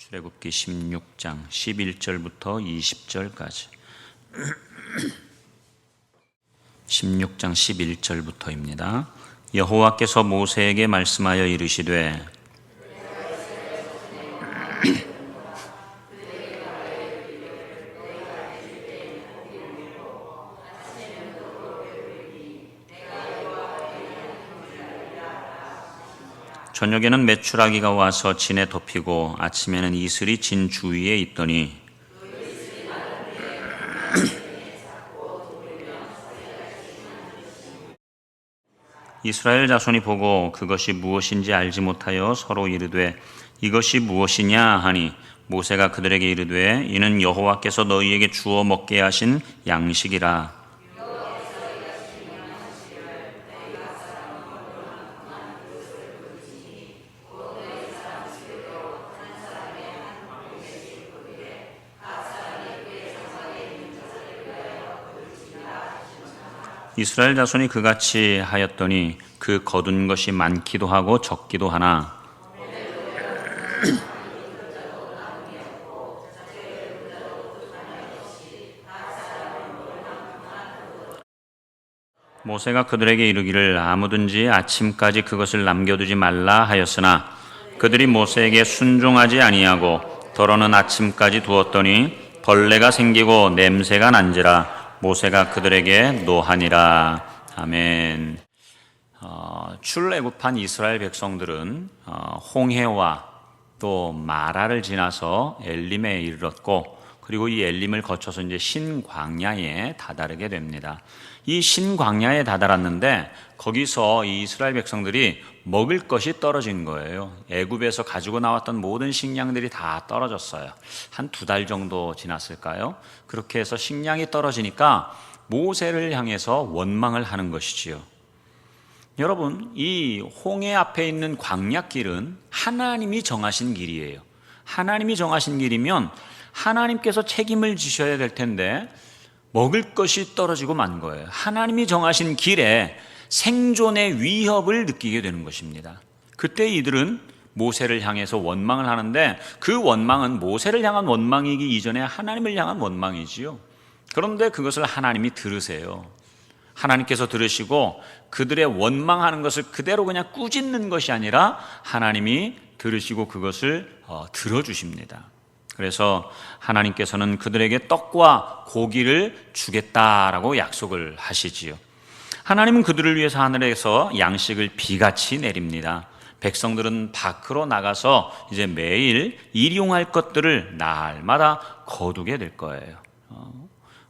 출애굽기 16장 11절부터 20절까지 16장 11절부터입니다. 여호와께서 모세에게 말씀하여 이르시되 저녁에는 메추라기가 와서 진에 덮이고 아침에는 이슬이 진 주위에 있더니 이스라엘 자손이 보고 그것이 무엇인지 알지 못하여 서로 이르되 이것이 무엇이냐 하니 모세가 그들에게 이르되 이는 여호와께서 너희에게 주어 먹게 하신 양식이라. 이스라엘 자손이 그같이 하였더니 그 거둔 것이 많기도 하고 적기도 하나 모세가 그들에게 이르기를 아무든지 아침까지 그것을 남겨두지 말라 하였으나 그들이 모세에게 순종하지 아니하고 더러는 아침까지 두었더니 벌레가 생기고 냄새가 난지라 모세가 그들에게 노하니라. 아멘. 출애굽한 이스라엘 백성들은 홍해와 또 마라를 지나서 엘림에 이르렀고 그리고 이 엘림을 거쳐서 이제 신광야에 다다르게 됩니다. 이 신광야에 다다랐는데 거기서 이 이스라엘 백성들이 먹을 것이 떨어진 거예요. 애굽에서 가지고 나왔던 모든 식량들이 다 떨어졌어요. 한 2달 정도 지났을까요? 그렇게 해서 식량이 떨어지니까 모세를 향해서 원망을 하는 것이지요. 여러분, 이 홍해 앞에 있는 광야길은 하나님이 정하신 길이에요. 하나님이 정하신 길이면 하나님께서 책임을 지셔야 될 텐데 먹을 것이 떨어지고 만 거예요. 하나님이 정하신 길에 생존의 위협을 느끼게 되는 것입니다. 그때 이들은 모세를 향해서 원망을 하는데 그 원망은 모세를 향한 원망이기 이전에 하나님을 향한 원망이지요. 그런데 그것을 하나님이 들으세요. 하나님께서 들으시고 그들의 원망하는 것을 그대로 그냥 꾸짖는 것이 아니라 하나님이 들으시고 그것을 들어주십니다. 그래서 하나님께서는 그들에게 떡과 고기를 주겠다라고 약속을 하시지요. 하나님은 그들을 위해서 하늘에서 양식을 비같이 내립니다. 백성들은 밖으로 나가서 이제 매일 일용할 것들을 날마다 거두게 될 거예요.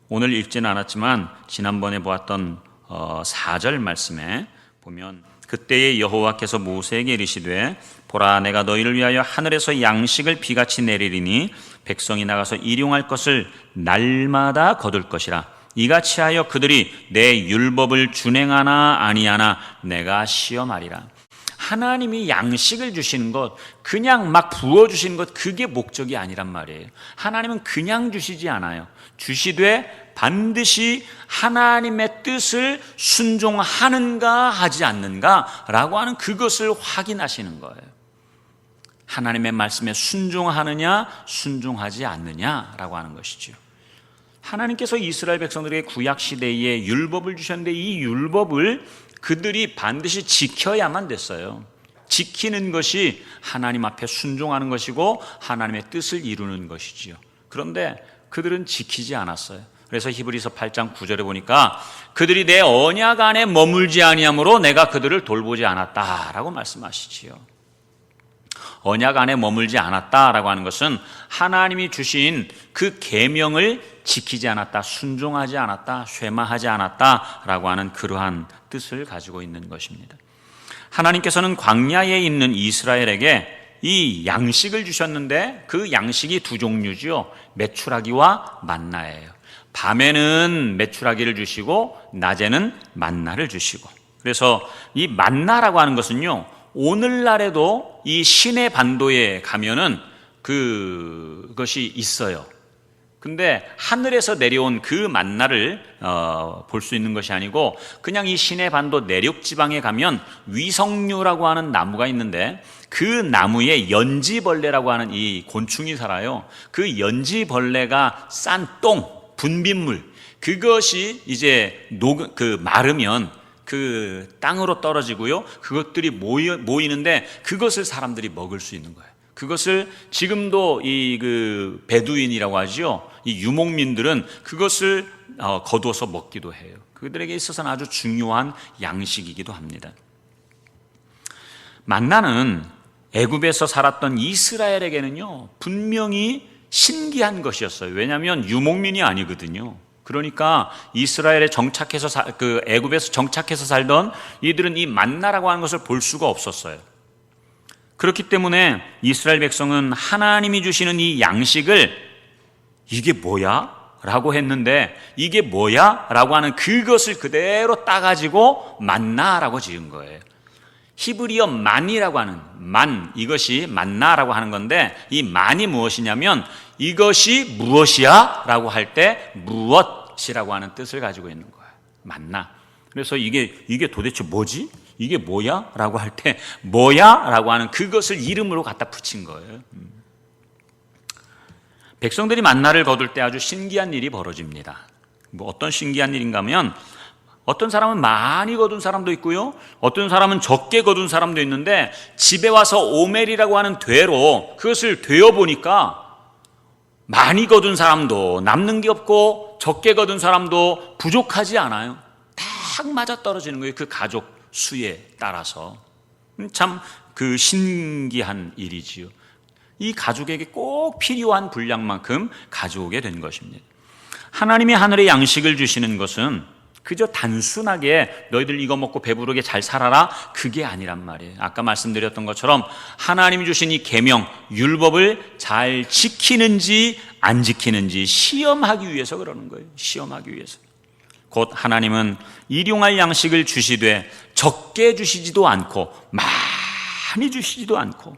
오늘 읽지는 않았지만 지난번에 보았던 4절 말씀에 보면 그때에 여호와께서 모세에게 이르시되 보라 내가 너희를 위하여 하늘에서 양식을 비같이 내리리니 백성이 나가서 일용할 것을 날마다 거둘 것이라. 이같이 하여 그들이 내 율법을 준행하나 아니하나 내가 시험하리라. 하나님이 양식을 주시는 것, 그냥 막 부어주시는 것, 그게 목적이 아니란 말이에요. 하나님은 그냥 주시지 않아요. 주시되 반드시 하나님의 뜻을 순종하는가 하지 않는가 라고 하는 그것을 확인하시는 거예요. 하나님의 말씀에 순종하느냐 순종하지 않느냐라고 하는 것이죠. 하나님께서 이스라엘 백성들에게 구약시대에 율법을 주셨는데 이 율법을 그들이 반드시 지켜야만 됐어요. 지키는 것이 하나님 앞에 순종하는 것이고 하나님의 뜻을 이루는 것이지요. 그런데 그들은 지키지 않았어요. 그래서 히브리서 8장 9절에 보니까 그들이 내 언약 안에 머물지 아니하므로 내가 그들을 돌보지 않았다라고 말씀하시지요. 언약 안에 머물지 않았다라고 하는 것은 하나님이 주신 그 계명을 지키지 않았다, 순종하지 않았다, 쇠마하지 않았다라고 하는 그러한 뜻을 가지고 있는 것입니다. 하나님께서는 광야에 있는 이스라엘에게 이 양식을 주셨는데 그 양식이 2종류지요. 메추라기와 만나예요. 밤에는 메추라기를 주시고 낮에는 만나를 주시고. 그래서 이 만나라고 하는 것은요, 오늘날에도 이 시내 반도에 가면은 그것이 있어요. 근데 하늘에서 내려온 그 만나를 볼 수 있는 것이 아니고 그냥 이 시내반도 내륙 지방에 가면 위성류라고 하는 나무가 있는데 그 나무에 연지벌레라고 하는 이 곤충이 살아요. 그 연지벌레가 싼 똥, 분비물, 그것이 이제 마르면 그 땅으로 떨어지고요. 그것들이 모이는데 그것을 사람들이 먹을 수 있는 거예요. 그것을 지금도 그 베두인이라고 하죠. 이 유목민들은 그것을 거두어서 먹기도 해요. 그들에게 있어서는 아주 중요한 양식이기도 합니다. 만나는 애굽에서 살았던 이스라엘에게는요, 분명히 신기한 것이었어요. 왜냐하면 유목민이 아니거든요. 그러니까 이스라엘에 애굽에서 정착해서 살던 이들은 이 만나라고 하는 것을 볼 수가 없었어요. 그렇기 때문에 이스라엘 백성은 하나님이 주시는 이 양식을 이게 뭐야? 라고 했는데 이게 뭐야? 라고 하는 그것을 그대로 따가지고 만나라고 지은 거예요. 히브리어 만이라고 하는 이것이 만나라고 하는 건데 이 만이 무엇이냐면 이것이 무엇이야? 라고 할 때 무엇이라고 하는 뜻을 가지고 있는 거예요. 만나. 그래서 이게 도대체 뭐지? 이게 뭐야? 라고 할 때 뭐야? 라고 하는 그것을 이름으로 갖다 붙인 거예요. 백성들이 만나를 거둘 때 아주 신기한 일이 벌어집니다. 어떤 신기한 일인가 하면 어떤 사람은 많이 거둔 사람도 있고요, 어떤 사람은 적게 거둔 사람도 있는데 집에 와서 오멜이라고 하는 되로 그것을 되어보니까 많이 거둔 사람도 남는 게 없고 적게 거둔 사람도 부족하지 않아요. 딱 맞아떨어지는 거예요. 그 가족 수에 따라서. 참 그 신기한 일이지요. 이 가족에게 꼭 필요한 분량만큼 가져오게 된 것입니다. 하나님이 하늘의 양식을 주시는 것은 그저 단순하게 너희들 이거 먹고 배부르게 잘 살아라, 그게 아니란 말이에요. 아까 말씀드렸던 것처럼 하나님이 주신 이 계명, 율법을 잘 지키는지 안 지키는지 시험하기 위해서 그러는 거예요. 시험하기 위해서. 곧 하나님은 일용할 양식을 주시되 적게 주시지도 않고 많이 주시지도 않고,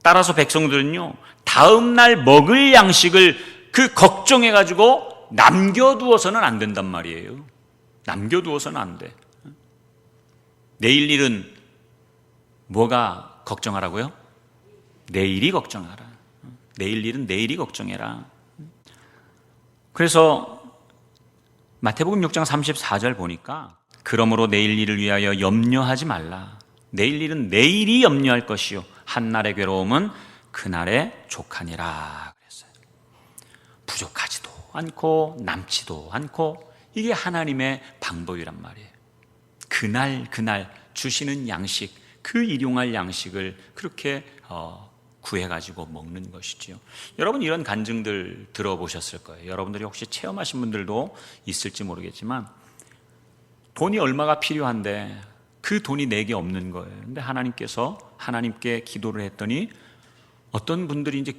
따라서 백성들은요, 다음 날 먹을 양식을 걱정해가지고 남겨두어서는 안 된단 말이에요. 남겨두어서는 안 돼. 내일 일은 뭐가 걱정하라고요? 내일이 걱정하라. 내일 일은 내일이 걱정해라. 그래서 마태복음 6장 34절 보니까 그러므로 내일 일을 위하여 염려하지 말라. 내일 일은 내일이 염려할 것이요 한날의 괴로움은 그날의 족하니라 그랬어요. 부족하지도 않고 남지도 않고, 이게 하나님의 방법이란 말이에요. 그날 주시는 양식, 그 일용할 양식을 그렇게 구해가지고 먹는 것이지요. 여러분 이런 간증들 들어보셨을 거예요. 여러분들이 혹시 체험하신 분들도 있을지 모르겠지만 돈이 얼마가 필요한데 그 돈이 내게 없는 거예요. 근데 하나님께 기도를 했더니 어떤 분들이 이제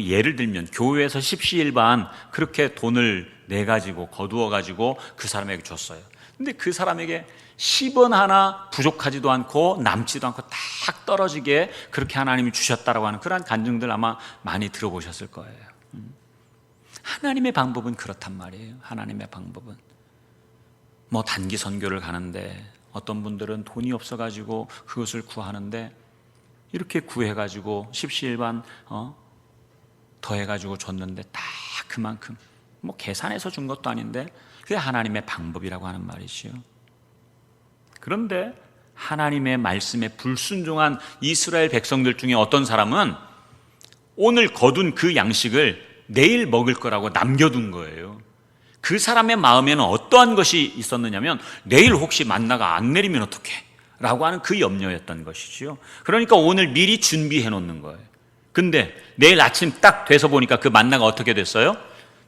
예를 들면 교회에서 십시일반 그렇게 돈을 내가지고 거두어가지고 그 사람에게 줬어요. 근데 그 사람에게 10원 하나 부족하지도 않고 남지도 않고 딱 떨어지게 그렇게 하나님이 주셨다라고 하는 그러한 간증들 아마 많이 들어보셨을 거예요. 하나님의 방법은 그렇단 말이에요. 하나님의 방법은 단기 선교를 가는데 어떤 분들은 돈이 없어가지고 그것을 구하는데 이렇게 구해가지고 십시일반 더해가지고 줬는데 딱 그만큼 계산해서 준 것도 아닌데 그게 하나님의 방법이라고 하는 말이지요. 그런데 하나님의 말씀에 불순종한 이스라엘 백성들 중에 어떤 사람은 오늘 거둔 그 양식을 내일 먹을 거라고 남겨둔 거예요. 그 사람의 마음에는 어떠한 것이 있었느냐면 내일 혹시 만나가 안 내리면 어떡해? 라고 하는 그 염려였던 것이지요. 그러니까 오늘 미리 준비해 놓는 거예요. 근데 내일 아침 딱 돼서 보니까 그 만나가 어떻게 됐어요?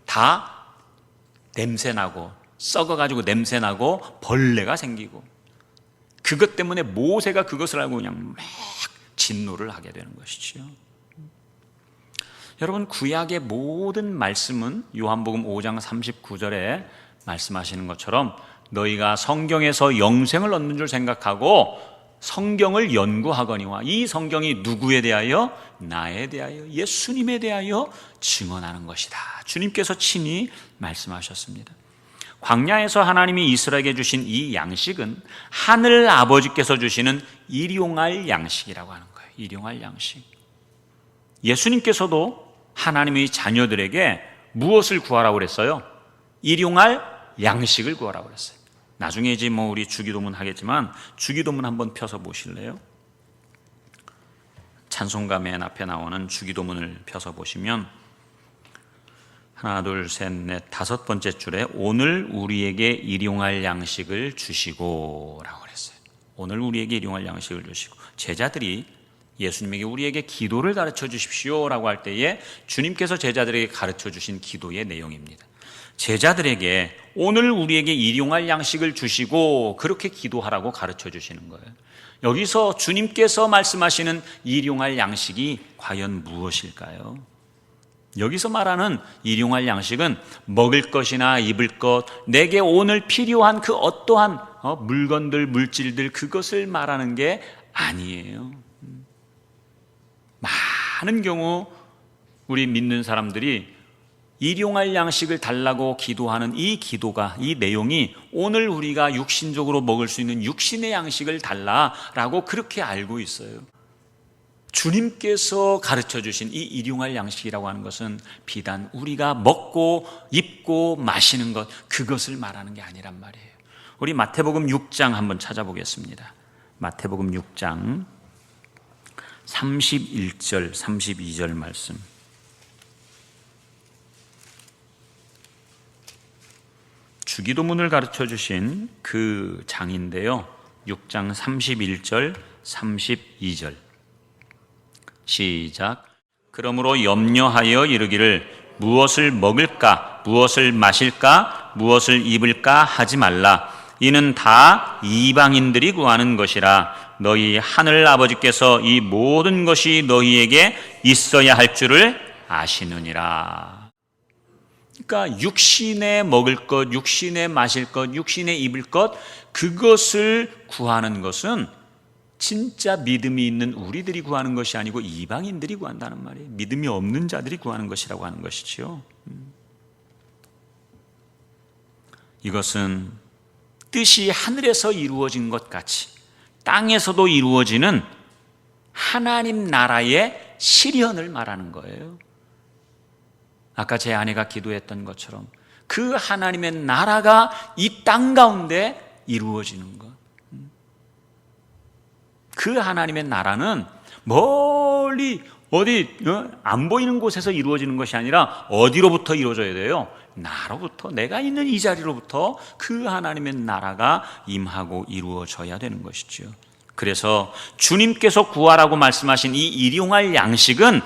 다 냄새나고 썩어가지고 냄새나고 벌레가 생기고, 그것 때문에 모세가 그것을 알고 그냥 막 진노를 하게 되는 것이지요. 여러분 구약의 모든 말씀은 요한복음 5장 39절에 말씀하시는 것처럼 너희가 성경에서 영생을 얻는 줄 생각하고 성경을 연구하거니와 이 성경이 누구에 대하여? 나에 대하여, 예수님에 대하여 증언하는 것이다. 주님께서 친히 말씀하셨습니다. 광야에서 하나님이 이스라엘에게 주신 이 양식은 하늘 아버지께서 주시는 일용할 양식이라고 하는 거예요. 일용할 양식. 예수님께서도 하나님의 자녀들에게 무엇을 구하라고 그랬어요? 일용할 양식을 구하라고 그랬어요. 나중에 이제 우리 주기도문 하겠지만 주기도문 한번 펴서 보실래요? 찬송가 맨 앞에 나오는 주기도문을 펴서 보시면 하나, 둘, 셋, 넷, 다섯 번째 줄에 오늘 우리에게 일용할 양식을 주시고 라고 그랬어요. 오늘 우리에게 일용할 양식을 주시고, 제자들이 예수님에게 우리에게 기도를 가르쳐 주십시오 라고 할 때에 주님께서 제자들에게 가르쳐 주신 기도의 내용입니다. 제자들에게 오늘 우리에게 일용할 양식을 주시고 그렇게 기도하라고 가르쳐 주시는 거예요. 여기서 주님께서 말씀하시는 일용할 양식이 과연 무엇일까요? 여기서 말하는 일용할 양식은 먹을 것이나 입을 것, 내게 오늘 필요한 그 어떠한 물건들, 물질들, 그것을 말하는 게 아니에요. 많은 경우 우리 믿는 사람들이 일용할 양식을 달라고 기도하는 이 기도가, 이 내용이 오늘 우리가 육신적으로 먹을 수 있는 육신의 양식을 달라라고 그렇게 알고 있어요. 주님께서 가르쳐 주신 이 일용할 양식이라고 하는 것은 비단 우리가 먹고 입고 마시는 것, 그것을 말하는 게 아니란 말이에요. 우리 마태복음 6장 한번 찾아보겠습니다. 마태복음 6장 31절 32절 말씀. 주기도문을 가르쳐 주신 그 장인데요, 6장 31절 32절 시작. 그러므로 염려하여 이르기를 무엇을 먹을까, 무엇을 마실까, 무엇을 입을까 하지 말라. 이는 다 이방인들이 구하는 것이라. 너희 하늘 아버지께서 이 모든 것이 너희에게 있어야 할 줄을 아시느니라. 그러니까 육신에 먹을 것, 육신에 마실 것, 육신에 입을 것, 그것을 구하는 것은 진짜 믿음이 있는 우리들이 구하는 것이 아니고 이방인들이 구한다는 말이에요. 믿음이 없는 자들이 구하는 것이라고 하는 것이죠. 이것은 뜻이 하늘에서 이루어진 것 같이 땅에서도 이루어지는 하나님 나라의 실현을 말하는 거예요. 아까 제 아내가 기도했던 것처럼 그 하나님의 나라가 이 땅 가운데 이루어지는 것. 그 하나님의 나라는 멀리 어디 안 보이는 곳에서 이루어지는 것이 아니라 어디로부터 이루어져야 돼요? 나로부터, 내가 있는 이 자리로부터 그 하나님의 나라가 임하고 이루어져야 되는 것이죠. 그래서 주님께서 구하라고 말씀하신 이 일용할 양식은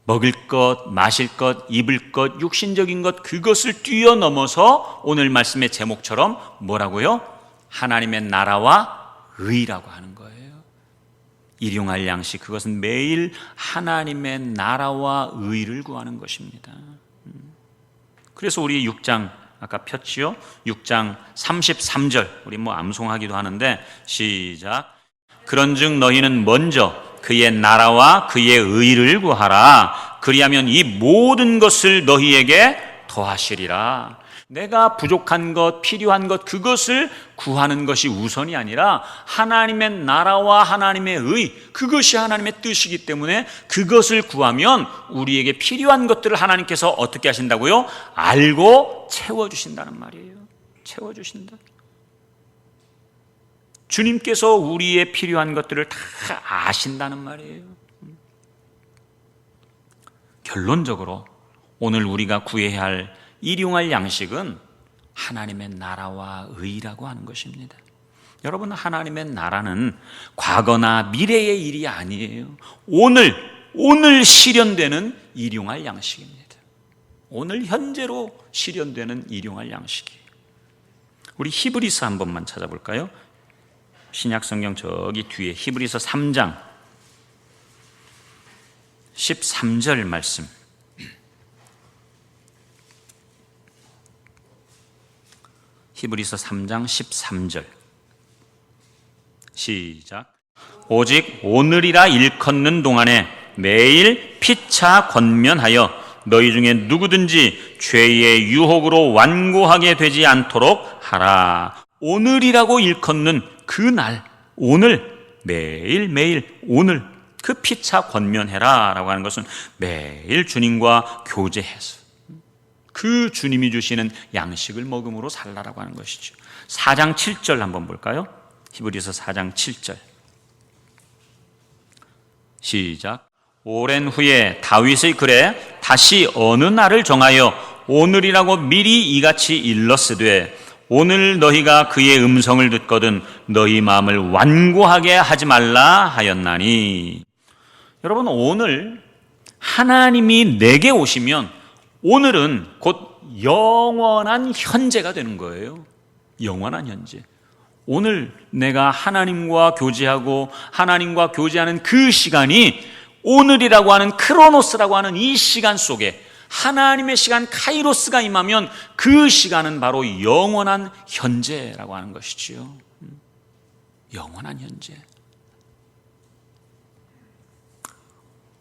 먹을 것, 마실 것, 입을 것, 육신적인 것, 그것을 뛰어넘어서 오늘 말씀의 제목처럼 뭐라고요? 하나님의 나라와 의라고 하는 거예요. 일용할 양식, 그것은 매일 하나님의 나라와 의를 구하는 것입니다. 그래서 우리 6장 아까 폈지요? 6장 33절 우리 암송하기도 하는데 시작. 그런즉 너희는 먼저 그의 나라와 그의 의를 구하라. 그리하면 이 모든 것을 너희에게 더하시리라. 내가 부족한 것, 필요한 것, 그것을 구하는 것이 우선이 아니라 하나님의 나라와 하나님의 의, 그것이 하나님의 뜻이기 때문에 그것을 구하면 우리에게 필요한 것들을 하나님께서 어떻게 하신다고요? 알고 채워주신다는 말이에요. 채워주신다. 주님께서 우리의 필요한 것들을 다 아신다는 말이에요. 결론적으로 오늘 우리가 구해야 할 일용할 양식은 하나님의 나라와 의라고 하는 것입니다. 여러분, 하나님의 나라는 과거나 미래의 일이 아니에요. 오늘 실현되는 일용할 양식입니다. 오늘 현재로 실현되는 일용할 양식이에요. 우리 히브리서 한 번만 찾아볼까요? 신약성경 저기 뒤에 히브리서 3장 13절 말씀. 히브리서 3장 13절 시작. 오직 오늘이라 일컫는 동안에 매일 피차 권면하여 너희 중에 누구든지 죄의 유혹으로 완고하게 되지 않도록 하라. 오늘이라고 일컫는 그 날, 오늘, 매일매일 오늘 그 피차 권면해라 라고 하는 것은 매일 주님과 교제해서 그 주님이 주시는 양식을 먹음으로 살라라고 하는 것이죠. 4장 7절 한번 볼까요? 히브리서 4장 7절 시작. 오랜 후에 다윗의 글에 다시 어느 날을 정하여 오늘이라고 미리 이같이 일렀으되 오늘 너희가 그의 음성을 듣거든 너희 마음을 완고하게 하지 말라 하였나니. 여러분, 오늘 하나님이 내게 오시면 오늘은 곧 영원한 현재가 되는 거예요. 영원한 현재. 오늘 내가 하나님과 교제하고 하나님과 교제하는 그 시간이 오늘이라고 하는 크로노스라고 하는 이 시간 속에 하나님의 시간 카이로스가 임하면 그 시간은 바로 영원한 현재라고 하는 것이지요. 영원한 현재.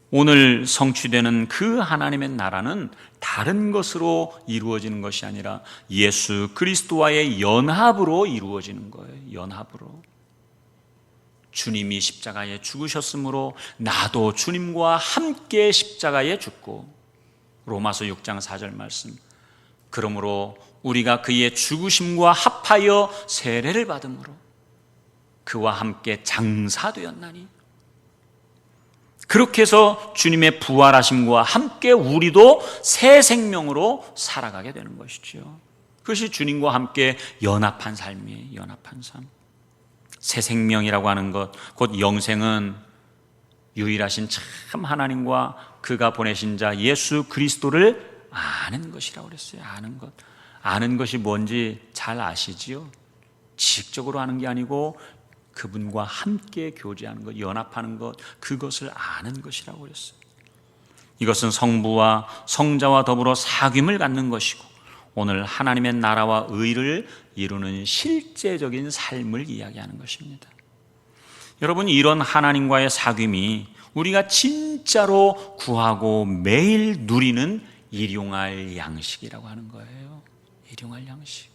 오늘 성취되는 그 하나님의 나라는 다른 것으로 이루어지는 것이 아니라 예수 그리스도와의 연합으로 이루어지는 거예요. 연합으로. 주님이 십자가에 죽으셨으므로 나도 주님과 함께 십자가에 죽고, 로마서 6장 4절 말씀, 그러므로 우리가 그의 죽으심과 합하여 세례를 받음으로 그와 함께 장사되었나니, 그렇게 해서 주님의 부활하심과 함께 우리도 새 생명으로 살아가게 되는 것이죠. 그것이 주님과 함께 연합한 삶이에요. 연합한 삶. 새 생명이라고 하는 것, 곧 영생은 유일하신 참 하나님과 그가 보내신 자 예수 그리스도를 아는 것이라고 그랬어요. 아는 것. 아는 것이 뭔지 잘 아시지요? 지식적으로 아는 게 아니고 그분과 함께 교제하는 것, 연합하는 것, 그것을 아는 것이라고 그랬어요. 이것은 성부와 성자와 더불어 사귐을 갖는 것이고 오늘 하나님의 나라와 의를 이루는 실제적인 삶을 이야기하는 것입니다. 여러분, 이런 하나님과의 사귐이 우리가 진짜로 구하고 매일 누리는 일용할 양식이라고 하는 거예요. 일용할 양식.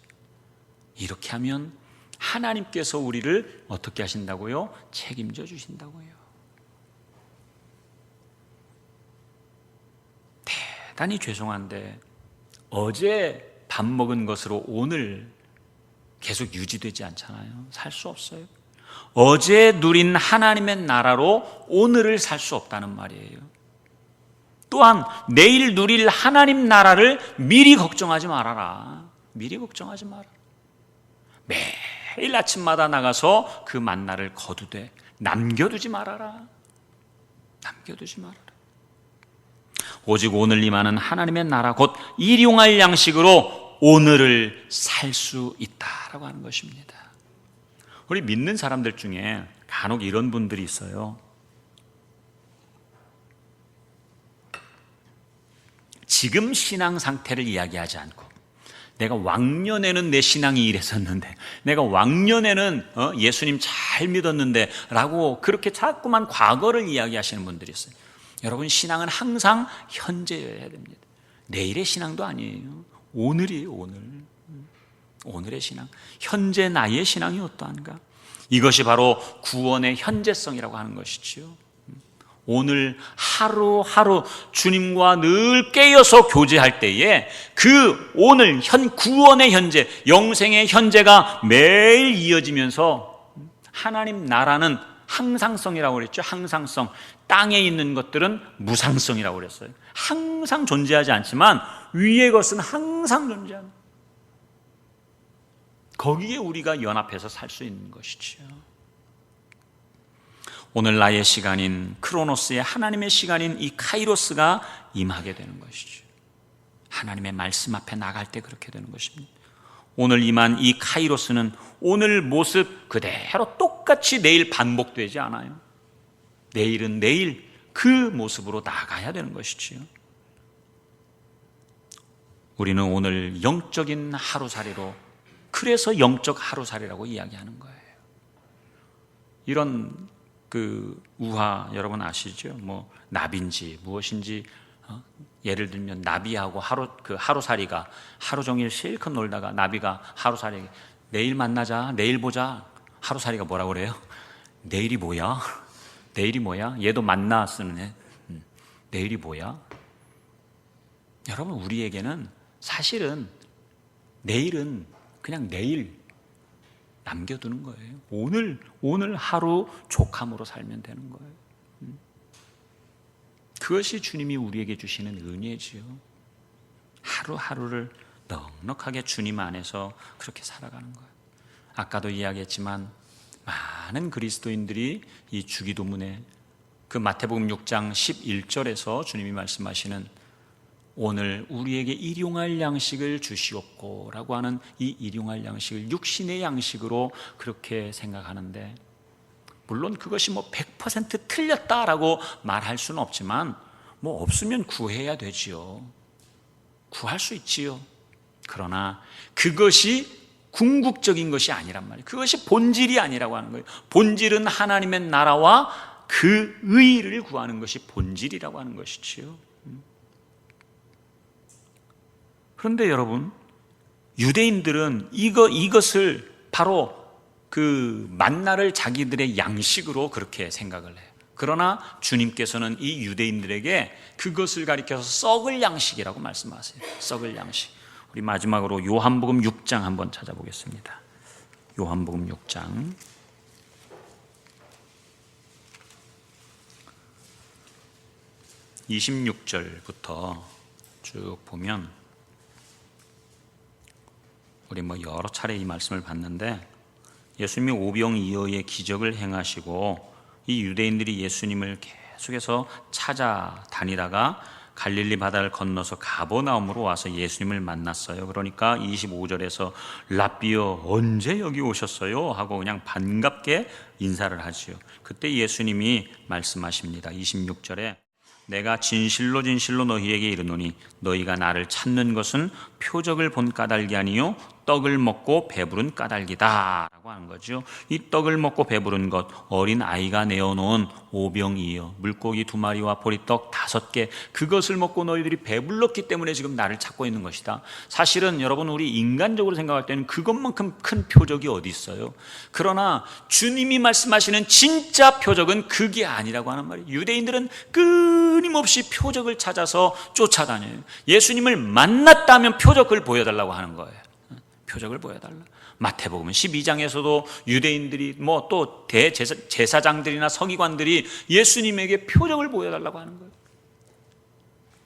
이렇게 하면 하나님께서 우리를 어떻게 하신다고요? 책임져 주신다고요. 대단히 죄송한데 어제 밥 먹은 것으로 오늘 계속 유지되지 않잖아요. 살 수 없어요. 어제 누린 하나님의 나라로 오늘을 살 수 없다는 말이에요. 또한 내일 누릴 하나님 나라를 미리 걱정하지 말아라. 미리 걱정하지 마라. 매일 아침마다 나가서 그 만나를 거두되 남겨두지 말아라. 남겨두지 말아라. 오직 오늘 임하는 하나님의 나라, 곧 일용할 양식으로 오늘을 살 수 있다라고 하는 것입니다. 우리 믿는 사람들 중에 간혹 이런 분들이 있어요. 지금 신앙 상태를 이야기하지 않고 내가 왕년에는 내 신앙이 이랬었는데, 내가 왕년에는 예수님 잘 믿었는데 라고 그렇게 자꾸만 과거를 이야기하시는 분들이 있어요. 여러분, 신앙은 항상 현재여야 됩니다. 내일의 신앙도 아니에요. 오늘이에요. 오늘. 오늘의 신앙. 현재 나의 신앙이 어떠한가? 이것이 바로 구원의 현재성이라고 하는 것이지요. 오늘 하루하루 주님과 늘 깨어서 교제할 때에 그 오늘 구원의 현재, 영생의 현재가 매일 이어지면서 하나님 나라는 항상성이라고 그랬죠. 항상성. 땅에 있는 것들은 무상성이라고 그랬어요. 항상 존재하지 않지만 위의 것은 항상 존재하는, 거기에 우리가 연합해서 살 수 있는 것이지요. 오늘 나의 시간인 크로노스의 하나님의 시간인 이 카이로스가 임하게 되는 것이죠. 하나님의 말씀 앞에 나갈 때 그렇게 되는 것입니다. 오늘 임한 이 카이로스는 오늘 모습 그대로 똑같이 내일 반복되지 않아요. 내일은 내일 그 모습으로 나가야 되는 것이지요. 우리는 오늘 영적인 하루살이로, 그래서 영적 하루살이라고 이야기하는 거예요. 이런 그 우화 여러분 아시죠? 뭐 나비인지 무엇인지 예를 들면 나비하고 하루살이가 하루 종일 실컷 놀다가 나비가 하루살이 내일 만나자, 내일 보자. 하루살이가 뭐라고 그래요? 내일이 뭐야? 내일이 뭐야? 얘도 만나 쓰는 애. 내일이 뭐야? 여러분, 우리에게는 사실은 내일은 그냥 내일 남겨두는 거예요. 오늘 하루 족함으로 살면 되는 거예요. 그것이 주님이 우리에게 주시는 은혜지요. 하루하루를 넉넉하게 주님 안에서 그렇게 살아가는 거예요. 아까도 이야기했지만 많은 그리스도인들이 이 주기도문에 그 마태복음 6장 11절에서 주님이 말씀하시는 오늘 우리에게 일용할 양식을 주시옵고 라고 하는 이 일용할 양식을 육신의 양식으로 그렇게 생각하는데, 물론 그것이 뭐 100% 틀렸다라고 말할 수는 없지만 뭐 없으면 구해야 되지요. 구할 수 있지요. 그러나 그것이 궁극적인 것이 아니란 말이에요. 그것이 본질이 아니라고 하는 거예요. 본질은 하나님의 나라와 그 의를 구하는 것이 본질이라고 하는 것이지요. 그런데 여러분, 유대인들은 이것을 바로 그 만나를 자기들의 양식으로 그렇게 생각을 해요. 그러나 주님께서는 이 유대인들에게 그것을 가리켜서 썩을 양식이라고 말씀하세요. 썩을 양식. 우리 마지막으로 요한복음 6장 한번 찾아보겠습니다. 요한복음 6장 26절부터 쭉 보면, 우리 뭐 여러 차례 이 말씀을 봤는데, 예수님이 오병이어의 기적을 행하시고 이 유대인들이 예수님을 계속해서 찾아다니다가 갈릴리 바다를 건너서 가버나움으로 와서 예수님을 만났어요. 그러니까 25절에서 랍비여 언제 여기 오셨어요? 하고 그냥 반갑게 인사를 하지요. 그때 예수님이 말씀하십니다. 26절에 내가 진실로 진실로 너희에게 이르노니 너희가 나를 찾는 것은 표적을 본 까닭이 아니요 떡을 먹고 배부른 까닭이다 라고 하는 거죠. 이 떡을 먹고 배부른 것, 어린 아이가 내어놓은 오병이어 물고기 2마리와 보리떡 5개, 그것을 먹고 너희들이 배불렀기 때문에 지금 나를 찾고 있는 것이다. 사실은 여러분, 우리 인간적으로 생각할 때는 그것만큼 큰 표적이 어디 있어요. 그러나 주님이 말씀하시는 진짜 표적은 그게 아니라고 하는 말이에요. 유대인들은 끊임없이 표적을 찾아서 쫓아다녀요. 예수님을 만났다면 표적을 보여달라고 하는 거예요. 표적을 보여달라. 마태복음 12장에서도 유대인들이 뭐 또 대제사장들이나 서기관들이 예수님에게 표적을 보여달라고 하는 거예요.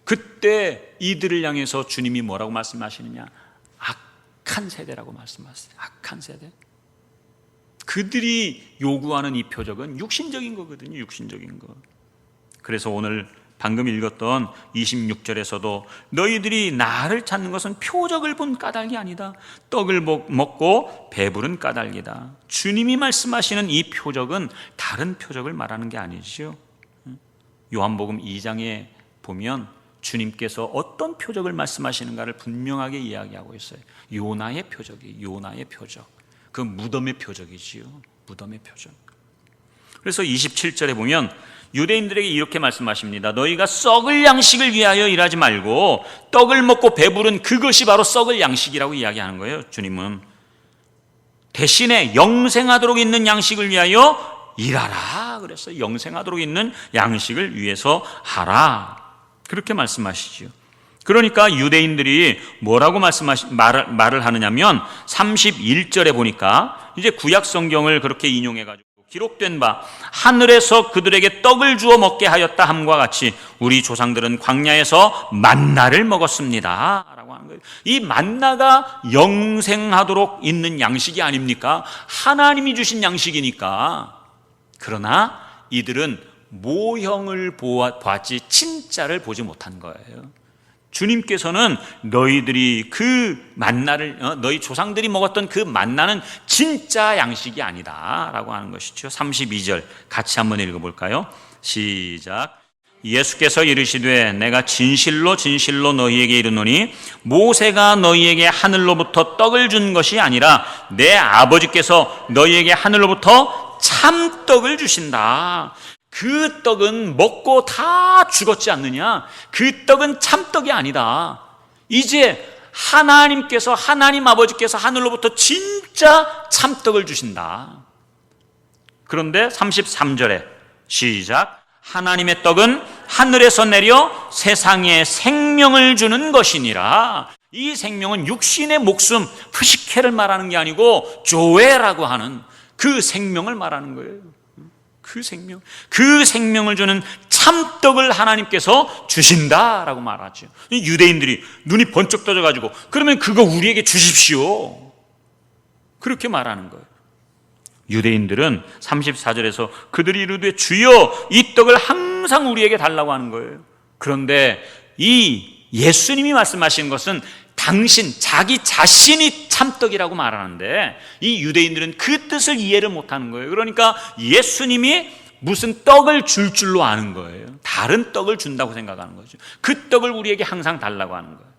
그때 이들을 향해서 주님이 뭐라고 말씀하시느냐? 악한 세대라고 말씀하세요. 악한 세대. 그들이 요구하는 이 표적은 육신적인 거거든요. 육신적인 거. 그래서 오늘 방금 읽었던 26절에서도 너희들이 나를 찾는 것은 표적을 본 까닭이 아니다. 떡을 먹고 배부른 까닭이다. 주님이 말씀하시는 이 표적은 다른 표적을 말하는 게 아니지요. 요한복음 2장에 보면 주님께서 어떤 표적을 말씀하시는가를 분명하게 이야기하고 있어요. 요나의 표적이, 요나의 표적. 그 무덤의 표적이지요. 무덤의 표적. 그래서 27절에 보면 유대인들에게 이렇게 말씀하십니다. 너희가 썩을 양식을 위하여 일하지 말고 떡을 먹고 배부른 그것이 바로 썩을 양식이라고 이야기하는 거예요. 주님은 대신에 영생하도록 있는 양식을 위하여 일하라 그랬어요. 영생하도록 있는 양식을 위해서 하라, 그렇게 말씀하시죠. 그러니까 유대인들이 뭐라고 말을 하느냐면 31절에 보니까 이제 구약 성경을 그렇게 인용해가지고 기록된 바 하늘에서 그들에게 떡을 주어 먹게 하였다 함과 같이 우리 조상들은 광야에서 만나를 먹었습니다 라고 하는 거예요. 이 만나가 영생하도록 있는 양식이 아닙니까? 하나님이 주신 양식이니까. 그러나 이들은 모형을 보았지 진짜를 보지 못한 거예요. 주님께서는 너희들이 그 만나를 너희 조상들이 먹었던 그 만나는 진짜 양식이 아니다 라고 하는 것이죠. 32절 같이 한번 읽어볼까요? 시작. 예수께서 이르시되 내가 진실로 진실로 너희에게 이르노니 모세가 너희에게 하늘로부터 떡을 준 것이 아니라 내 아버지께서 너희에게 하늘로부터 참떡을 주신다. 그 떡은 먹고 다 죽었지 않느냐? 그 떡은 참떡이 아니다. 이제 하나님께서, 하나님 아버지께서 하늘로부터 진짜 참떡을 주신다. 그런데 33절에 시작. 하나님의 떡은 하늘에서 내려 세상에 생명을 주는 것이니라. 이 생명은 육신의 목숨, 프시케를 말하는 게 아니고 조에라고 하는 그 생명을 말하는 거예요. 그 생명을 주는 참떡을 하나님께서 주신다라고 말하죠. 유대인들이 눈이 번쩍 떠져가지고 그러면 그거 우리에게 주십시오, 그렇게 말하는 거예요. 유대인들은 34절에서 그들이 이르되 주여 이 떡을 항상 우리에게 달라고 하는 거예요. 그런데 이 예수님이 말씀하시는 것은 당신, 자기 자신이 참떡이라고 말하는데 이 유대인들은 그 뜻을 이해를 못하는 거예요. 그러니까 예수님이 무슨 떡을 줄 줄로 아는 거예요. 다른 떡을 준다고 생각하는 거죠. 그 떡을 우리에게 항상 달라고 하는 거예요.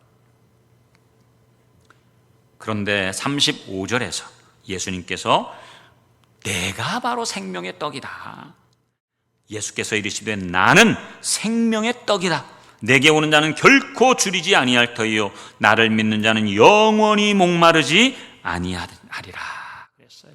그런데 35절에서 예수님께서 내가 바로 생명의 떡이다. 예수께서 이르시되 나는 생명의 떡이다. 내게 오는 자는 결코 줄이지 아니할 터이요 나를 믿는 자는 영원히 목마르지 아니하리라 그랬어요.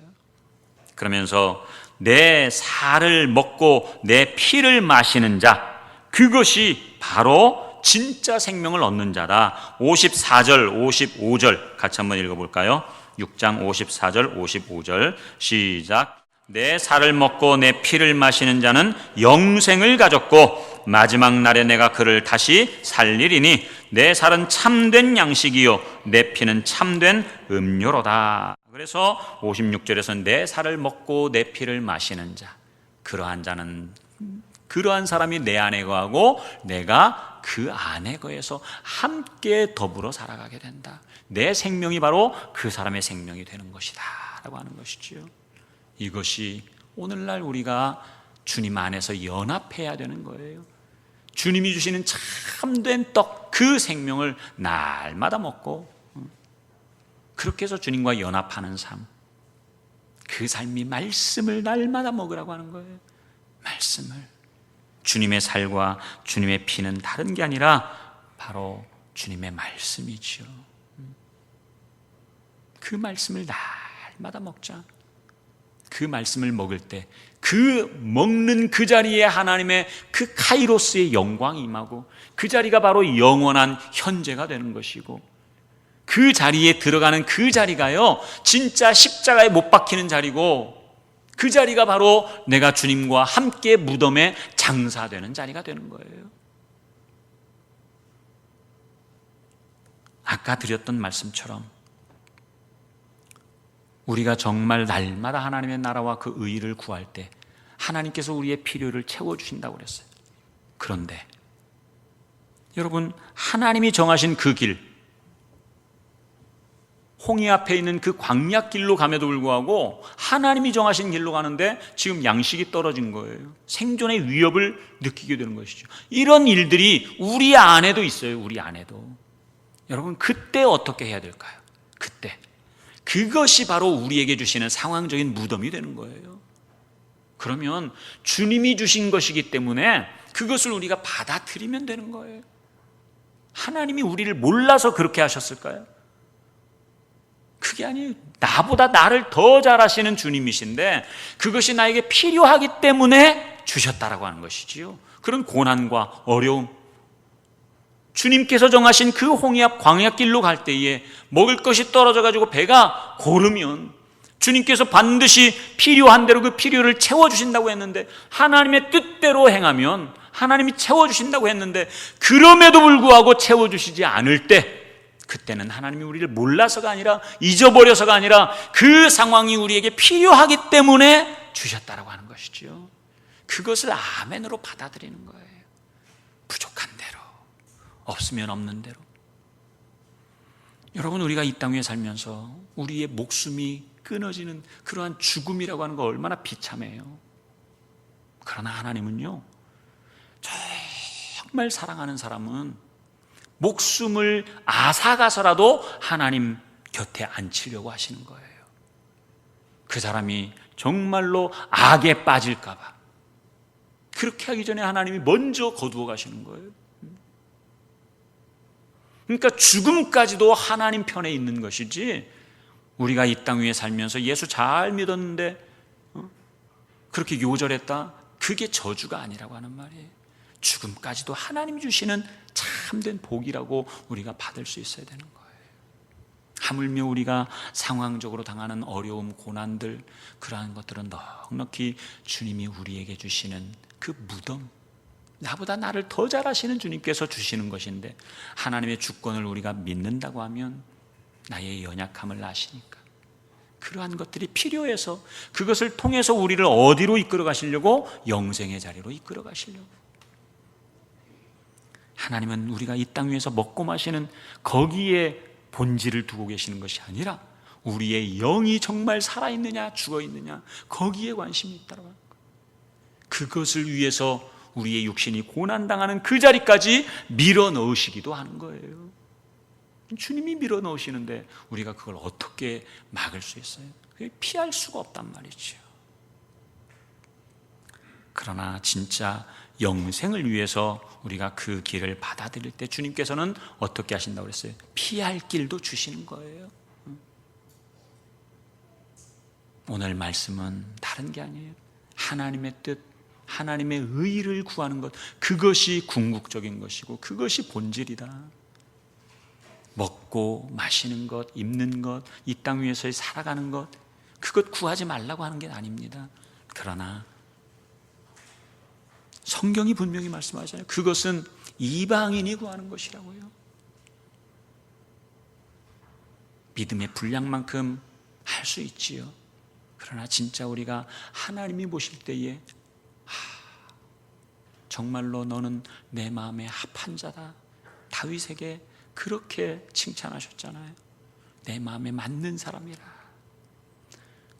그러면서 내 살을 먹고 내 피를 마시는 자, 그것이 바로 진짜 생명을 얻는 자다. 54절 55절 같이 한번 읽어볼까요? 6장 54절 55절 시작. 내 살을 먹고 내 피를 마시는 자는 영생을 가졌고 마지막 날에 내가 그를 다시 살리리니 내 살은 참된 양식이요 내 피는 참된 음료로다. 그래서 56절에서 내 살을 먹고 내 피를 마시는 자, 그러한 사람이 내 안에 거하고 내가 그 안에 거해서 함께 더불어 살아가게 된다. 내 생명이 바로 그 사람의 생명이 되는 것이다 라고 하는 것이지요. 이것이 오늘날 우리가 주님 안에서 연합해야 되는 거예요. 주님이 주시는 참된 떡, 그 생명을 날마다 먹고 그렇게 해서 주님과 연합하는 삶, 그 삶이 말씀을 날마다 먹으라고 하는 거예요. 말씀을. 주님의 살과 주님의 피는 다른 게 아니라 바로 주님의 말씀이지요. 그 말씀을 날마다 먹자. 그 말씀을 먹을 때 그 먹는 그 자리에 하나님의 그 카이로스의 영광이 임하고 그 자리가 바로 영원한 현재가 되는 것이고 그 자리에 들어가는 그 자리가요 진짜 십자가에 못 박히는 자리고 그 자리가 바로 내가 주님과 함께 무덤에 장사되는 자리가 되는 거예요. 아까 드렸던 말씀처럼 우리가 정말 날마다 하나님의 나라와 그 의의를 구할 때 하나님께서 우리의 필요를 채워주신다고 그랬어요. 그런데 여러분, 하나님이 정하신 그 길, 홍해 앞에 있는 그 광야길로 감에도 불구하고 하나님이 정하신 길로 가는데 지금 양식이 떨어진 거예요. 생존의 위협을 느끼게 되는 것이죠. 이런 일들이 우리 안에도 있어요. 우리 안에도. 여러분, 그때 어떻게 해야 될까요? 그때 그것이 바로 우리에게 주시는 상황적인 무덤이 되는 거예요. 그러면 주님이 주신 것이기 때문에 그것을 우리가 받아들이면 되는 거예요. 하나님이 우리를 몰라서 그렇게 하셨을까요? 그게 아니에요. 나보다 나를 더 잘 아시는 주님이신데 그것이 나에게 필요하기 때문에 주셨다라고 하는 것이지요. 그런 고난과 어려움, 주님께서 정하신 그 홍해 앞 광야길로 갈 때에 먹을 것이 떨어져가지고 배가 고르면 주님께서 반드시 필요한 대로 그 필요를 채워주신다고 했는데 하나님의 뜻대로 행하면 하나님이 채워주신다고 했는데 그럼에도 불구하고 채워주시지 않을 때 그때는 하나님이 우리를 몰라서가 아니라 잊어버려서가 아니라 그 상황이 우리에게 필요하기 때문에 주셨다라고 하는 것이죠. 그것을 아멘으로 받아들이는 거예요. 부족한 대로, 없으면 없는 대로. 여러분, 우리가 이 땅 위에 살면서 우리의 목숨이 끊어지는 그러한 죽음이라고 하는 거 얼마나 비참해요. 그러나 하나님은요, 정말 사랑하는 사람은 목숨을 앗아가서라도 하나님 곁에 앉히려고 하시는 거예요. 그 사람이 정말로 악에 빠질까 봐. 그렇게 하기 전에 하나님이 먼저 거두어 가시는 거예요. 그러니까 죽음까지도 하나님 편에 있는 것이지, 우리가 이 땅 위에 살면서 예수 잘 믿었는데 그렇게 요절했다, 그게 저주가 아니라고 하는 말이에요. 죽음까지도 하나님이 주시는 참된 복이라고 우리가 받을 수 있어야 되는 거예요. 하물며 우리가 상황적으로 당하는 어려움, 고난들, 그러한 것들은 넉넉히 주님이 우리에게 주시는 그 무덤, 나보다 나를 더 잘 아시는 주님께서 주시는 것인데, 하나님의 주권을 우리가 믿는다고 하면 나의 연약함을 아시니까 그러한 것들이 필요해서 그것을 통해서 우리를 어디로 이끌어 가시려고? 영생의 자리로 이끌어 가시려고. 하나님은 우리가 이 땅 위에서 먹고 마시는 거기에 본질을 두고 계시는 것이 아니라 우리의 영이 정말 살아있느냐 죽어있느냐, 거기에 관심이 있다고 하는 거예요. 그것을 위해서 우리의 육신이 고난당하는 그 자리까지 밀어넣으시기도 하는 거예요. 주님이 밀어넣으시는데 우리가 그걸 어떻게 막을 수 있어요? 그게 피할 수가 없단 말이죠. 그러나 진짜 영생을 위해서 우리가 그 길을 받아들일 때 주님께서는 어떻게 하신다고 그랬어요? 피할 길도 주시는 거예요. 오늘 말씀은 다른 게 아니에요. 하나님의 뜻, 하나님의 의를 구하는 것, 그것이 궁극적인 것이고 그것이 본질이다. 먹고 마시는 것, 입는 것, 이 땅 위에서의 살아가는 것, 그것 구하지 말라고 하는 게 아닙니다. 그러나 성경이 분명히 말씀하잖아요. 그것은 이방인이 구하는 것이라고요. 믿음의 분량만큼 할 수 있지요. 그러나 진짜 우리가 하나님이 보실 때에 정말로 너는 내 마음에 합한 자다. 다윗에게 그렇게 칭찬하셨잖아요. 내 마음에 맞는 사람이라.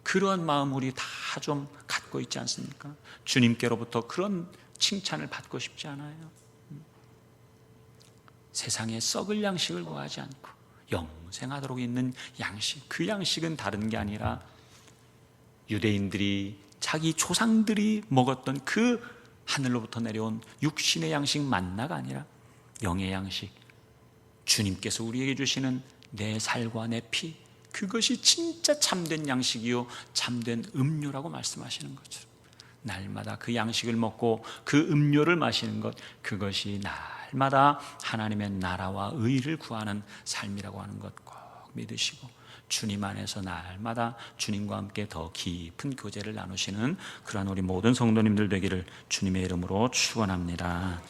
그러한 마음 우리 다 좀 갖고 있지 않습니까? 주님께로부터 그런 칭찬을 받고 싶지 않아요. 세상에 썩을 양식을 구하지 않고 영생하도록 있는 양식, 그 양식은 다른 게 아니라 유대인들이 자기 조상들이 먹었던 그 하늘로부터 내려온 육신의 양식 만나가 아니라 영의 양식, 주님께서 우리에게 주시는 내 살과 내 피, 그것이 진짜 참된 양식이요 참된 음료라고 말씀하시는 것처럼 날마다 그 양식을 먹고 그 음료를 마시는 것, 그것이 날마다 하나님의 나라와 의를 구하는 삶이라고 하는 것 꼭 믿으시고 주님 안에서 날마다 주님과 함께 더 깊은 교제를 나누시는 그러한 우리 모든 성도님들 되기를 주님의 이름으로 축원합니다.